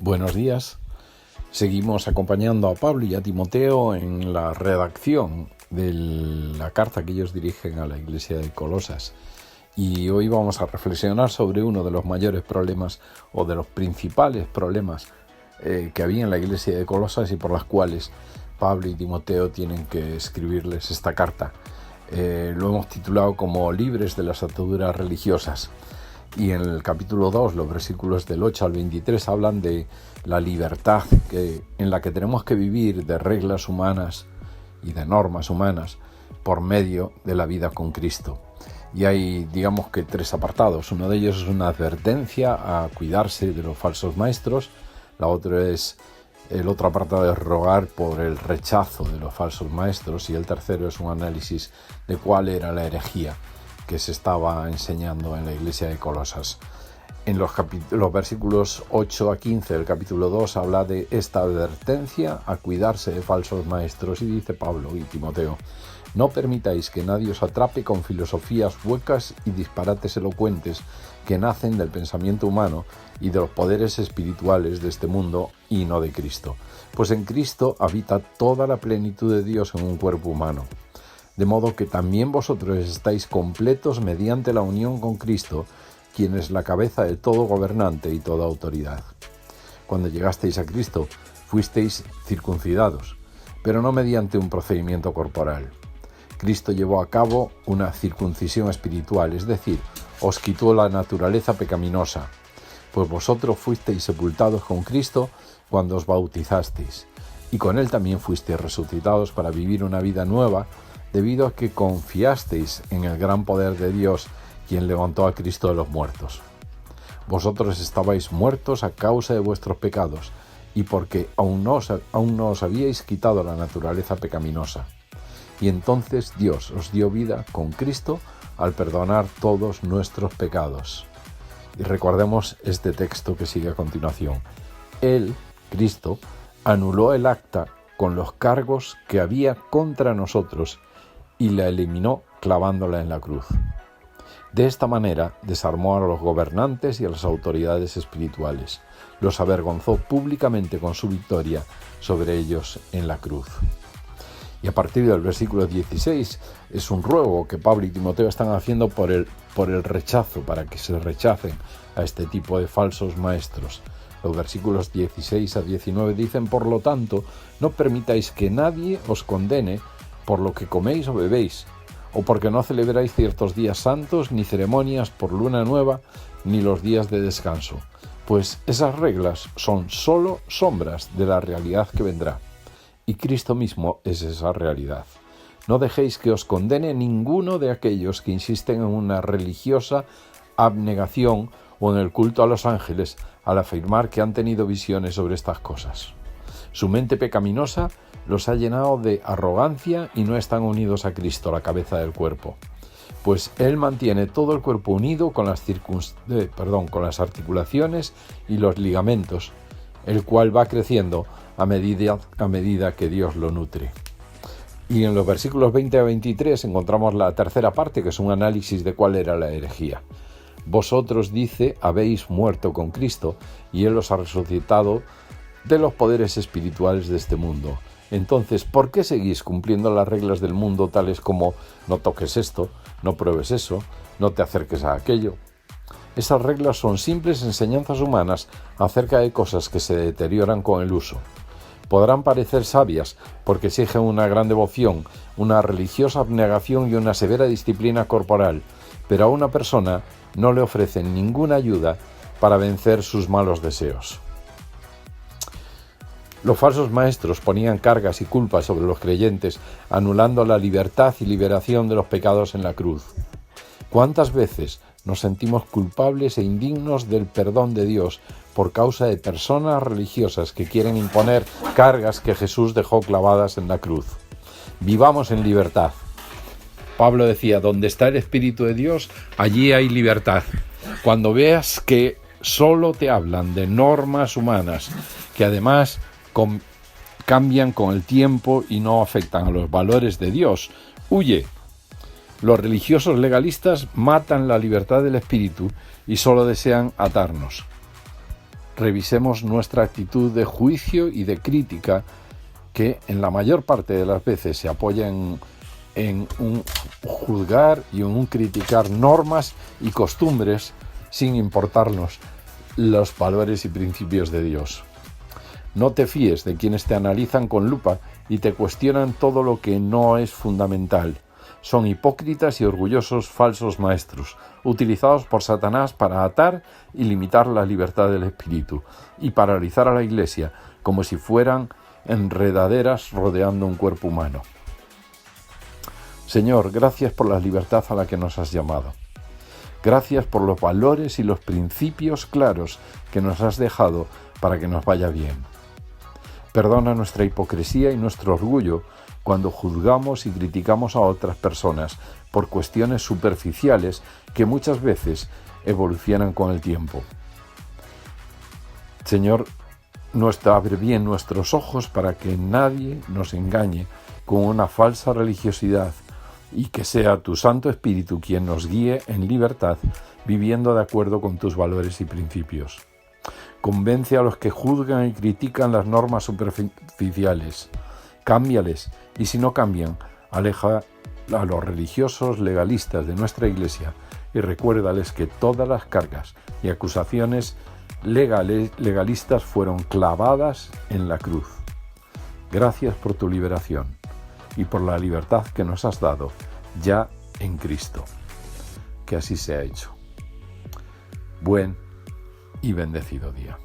Buenos días. Seguimos acompañando a Pablo y a Timoteo en la redacción de la carta que ellos dirigen a la iglesia de Colosas. Y hoy vamos a reflexionar sobre uno de los mayores problemas o de los principales problemas que había en la iglesia de Colosas y por las cuales Pablo y Timoteo tienen que escribirles esta carta. Lo hemos titulado como Libres de las ataduras religiosas. Y en el capítulo 2, los versículos del 8 al 23 hablan de la libertad en la que tenemos que vivir, de reglas humanas y de normas humanas por medio de la vida con Cristo. Y hay, digamos que, tres apartados. Uno de ellos es una advertencia a cuidarse de los falsos maestros. El otro apartado es rogar por el rechazo de los falsos maestros. Y el tercero es un análisis de cuál era la herejía que se estaba enseñando en la iglesia de Colosas. En los versículos 8 a 15 del capítulo 2 habla de esta advertencia a cuidarse de falsos maestros y dice Pablo y Timoteo: no permitáis que nadie os atrape con filosofías huecas y disparates elocuentes que nacen del pensamiento humano y de los poderes espirituales de este mundo y no de Cristo, pues en Cristo habita toda la plenitud de Dios en un cuerpo humano. De modo que también vosotros estáis completos mediante la unión con Cristo, quien es la cabeza de todo gobernante y toda autoridad. Cuando llegasteis a Cristo, fuisteis circuncidados, pero no mediante un procedimiento corporal. Cristo llevó a cabo una circuncisión espiritual, es decir, os quitó la naturaleza pecaminosa, pues vosotros fuisteis sepultados con Cristo cuando os bautizasteis, y con Él también fuisteis resucitados para vivir una vida nueva, debido a que confiasteis en el gran poder de Dios, quien levantó a Cristo de los muertos. Vosotros estabais muertos a causa de vuestros pecados, y porque aún no os habíais quitado la naturaleza pecaminosa. Y entonces Dios os dio vida con Cristo al perdonar todos nuestros pecados. Y recordemos este texto que sigue a continuación. Él, Cristo, anuló el acta con los cargos que había contra nosotros y la eliminó clavándola en la cruz. De esta manera desarmó a los gobernantes y a las autoridades espirituales. Los avergonzó públicamente con su victoria sobre ellos en la cruz. Y a partir del versículo 16 es un ruego que Pablo y Timoteo están haciendo por el rechazo, para que se rechacen a este tipo de falsos maestros. Los versículos 16 a 19 dicen: por lo tanto, no permitáis que nadie os condene por lo que coméis o bebéis, o porque no celebráis ciertos días santos, ni ceremonias por luna nueva, ni los días de descanso, pues esas reglas son solo sombras de la realidad que vendrá, y Cristo mismo es esa realidad. No dejéis que os condene ninguno de aquellos que insisten en una religiosa abnegación o en el culto a los ángeles al afirmar que han tenido visiones sobre estas cosas. Su mente pecaminosa los ha llenado de arrogancia y no están unidos a Cristo, la cabeza del cuerpo. Pues Él mantiene todo el cuerpo unido con las articulaciones y los ligamentos, el cual va creciendo a medida que Dios lo nutre. Y en los versículos 20 a 23 encontramos la tercera parte, que es un análisis de cuál era la herejía. Vosotros, dice, habéis muerto con Cristo y Él os ha resucitado de los poderes espirituales de este mundo. Entonces, ¿por qué seguís cumpliendo las reglas del mundo, tales como no toques esto, no pruebes eso, no te acerques a aquello? Esas reglas son simples enseñanzas humanas acerca de cosas que se deterioran con el uso. Podrán parecer sabias porque exigen una gran devoción, una religiosa abnegación y una severa disciplina corporal, pero a una persona no le ofrecen ninguna ayuda para vencer sus malos deseos. Los falsos maestros ponían cargas y culpas sobre los creyentes, anulando la libertad y liberación de los pecados en la cruz. ¿Cuántas veces nos sentimos culpables e indignos del perdón de Dios por causa de personas religiosas que quieren imponer cargas que Jesús dejó clavadas en la cruz? Vivamos en libertad. Pablo decía: donde está el Espíritu de Dios, allí hay libertad. Cuando veas que solo te hablan de normas humanas, que además cambian con el tiempo y no afectan a los valores de Dios, huye. Los religiosos legalistas matan la libertad del espíritu y solo desean atarnos. revisemos nuestra actitud de juicio y de crítica, que en la mayor parte de las veces se apoya en un juzgar y en un criticar normas y costumbres sin importarnos los valores y principios de Dios. No te fíes de quienes te analizan con lupa y te cuestionan todo lo que no es fundamental. Son hipócritas y orgullosos falsos maestros, utilizados por Satanás para atar y limitar la libertad del espíritu y paralizar a la Iglesia como si fueran enredaderas rodeando un cuerpo humano. Señor, gracias por la libertad a la que nos has llamado. Gracias por los valores y los principios claros que nos has dejado para que nos vaya bien. Perdona nuestra hipocresía y nuestro orgullo cuando juzgamos y criticamos a otras personas por cuestiones superficiales que muchas veces evolucionan con el tiempo. Señor, abre bien nuestros ojos para que nadie nos engañe con una falsa religiosidad y que sea tu Santo Espíritu quien nos guíe en libertad, viviendo de acuerdo con tus valores y principios. Convence a los que juzgan y critican las normas superficiales. Cámbiales, y si no cambian, aleja a los religiosos legalistas de nuestra Iglesia y recuérdales que todas las cargas y acusaciones legalistas fueron clavadas en la cruz. Gracias por tu liberación y por la libertad que nos has dado ya en Cristo. Que así sea hecho. Buen y bendecido día.